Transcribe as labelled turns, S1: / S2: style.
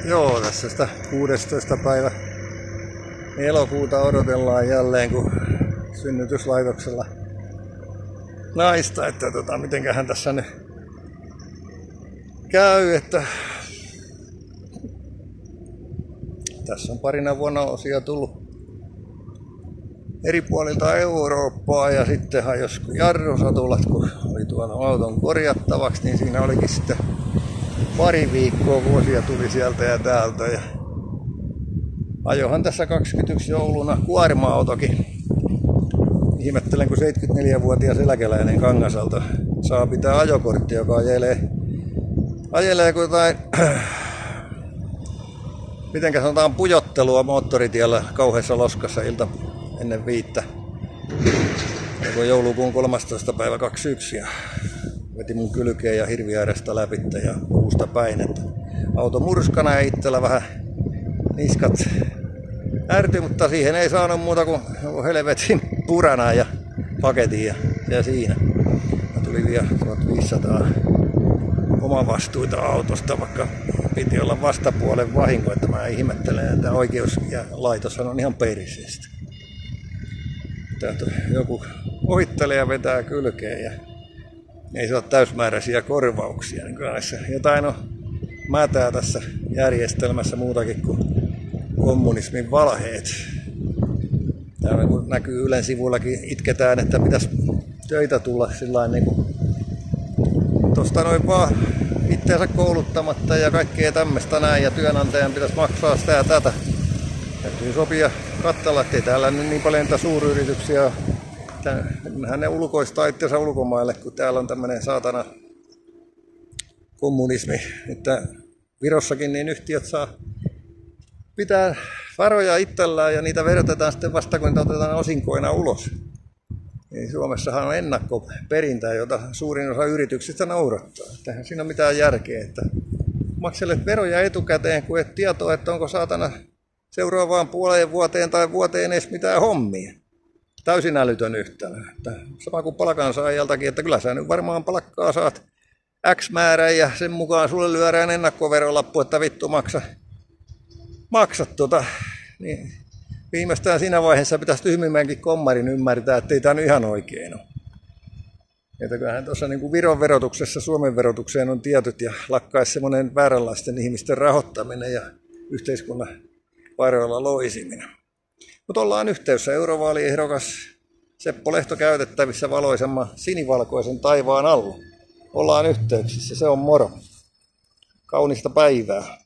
S1: Joo, tässä sitä 16. päivä elokuuta odotellaan jälleen, kun synnytyslaitoksella naista, että mitenköhän tässä nyt käy, että tässä on parina vuonna osia tullut eri puolilta Eurooppaa ja sittenhan jos jarrusatulat, kun oli tuon auton korjattavaksi, niin siinä olikin sitten pari viikkoa vuosia tuli sieltä ja täältä. Ja ajohan tässä 21 jouluna kuorma-autokin. Ihmettelen, kun 74-vuotias eläkeläinen Kangasalta saa pitää ajokortti, joka ajelee kuin jotain, mitenkä sanotaan, pujottelua moottoritiellä kauheassa loskassa ilta ennen 5. Joulukuun 13. päivä 21 ja veti mun kylkeen ja hirviäärestä läpi ja puusta päin. Että auto murskana ja itsellä vähän niskat ärtyi, mutta siihen ei saanut muuta kuin helvetin purana ja paketin ja siinä. Mä tuli vielä 1500 omavastuita autosta, vaikka piti olla vastapuolen vahinko, että mä ihmettelen, että oikeus ja laitoshan on ihan perisestä. Joku ohittelee ja vetää kylkeen ja ei saa täysmääräisiä korvauksia. Niin näissä jotain on mätää tässä järjestelmässä muutakin kuin kommunismin valheet. Täällä kun näkyy Ylen sivuillakin, itketään, että pitäisi töitä tulla sillain niin kuin tosta noin vaan itseänsä kouluttamatta ja kaikkea tämmöistä näin ja työnantajan pitäisi maksaa sitä ja tätä. Täytyy sopia katsella, ettei täällä nyt niin paljon niitä suuryrityksiä ole. Hän ne ulkoistaa itseänsä ulkomaille, kun täällä on tämmöinen saatana kommunismi, että Virossakin niin yhtiöt saa pitää varoja itsellään ja niitä verotetaan sitten vasta, kun niitä otetaan osinkoina ulos. Niin Suomessahan on ennakkoperintä, jota suurin osa yrityksistä noudattaa. Eihän siinä ole mitään järkeä, että makselet veroja etukäteen, kun et tietoa, että onko saatana seuraavaan puoleen vuoteen tai vuoteen edes mitään hommia. Täysin älytön yhtälö. Sama kuin palkansaajaltakin, että kyllä sä nyt varmaan palkkaa saat X määrän ja sen mukaan sulle lyödään ennakkoverolappu, että vittu maksat niin viimeistään siinä vaiheessa pitäisi tyhmimmänkin kommarin ymmärtää, että ei tämä nyt ihan oikein ole. Että kyllähän tuossa niin kuin Viron verotuksessa Suomen verotukseen on tietyt ja lakkaisi semmoinen vääränlaisten ihmisten rahoittaminen ja yhteiskunnan varoilla loisiminen. Mutta ollaan yhteydessä eurovaaliehdokas Seppo Lehto käytettävissä valoisemman sinivalkoisen taivaan alla. Ollaan yhteyksissä, se on moro. Kaunista päivää.